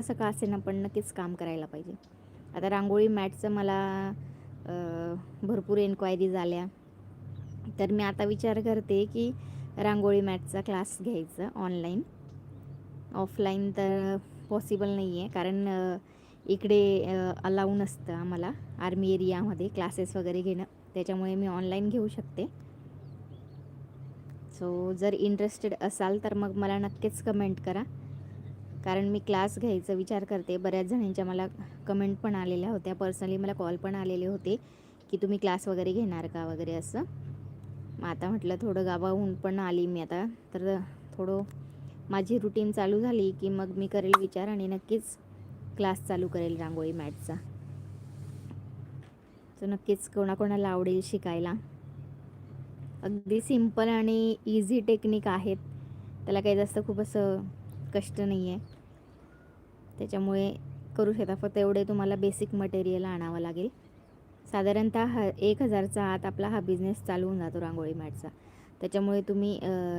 कसं का असेना पण नक्कीच काम करायला पाहिजे. आता रांगोळी मॅटचं मला भरपूर एन्क्वायरीज आल्या. तर मी आता विचार करते की रांगोळी मॅटचा क्लास घ्यायचा ऑनलाईन. ऑफलाईन तर पॉसिबल नाही आहे, कारण इकडे अलाऊ नसतं आम्हाला आर्मी एरियामध्ये क्लासेस वगैरे घेणं. त्याच्यामुळे मी ऑनलाईन घेऊ शकते. सो जर इंटरेस्टेड असाल तर मग मला नक्कीच कमेंट करा, कारण मी क्लास घ्यायचा विचार करते. बऱ्याच जणांच्या मला कमेंट पण आलेल्या होत्या, पर्सनली मला कॉल पण आलेले होते की तुम्ही क्लास वगैरे घेणार का वगैरे असं. मग आता म्हटलं थोडं गावाहून पण आली मी आता, तर थोडं माझी रुटीन चालू झाली की मग मी करेल विचार आणि नक्कीच क्लास चालू करेल रांगोळी मॅटचा. तर नक्कीच कोणाकोणाला आवडेल शिकायला. अगदी सिंपल आणि इझी टेक्निक आहेत, त्याला काही जास्त खूप असं कष्ट नाही आहे. त्याच्यामुळे करू शकता. फक्त एवढे तुम्हाला बेसिक मटेरियल आणावं लागेल. साधारणतः 1,000च्या आत आपला हा बिझनेस चालू होऊन जातो रांगोळी मॅटचा. त्याच्यामुळे तुम्ही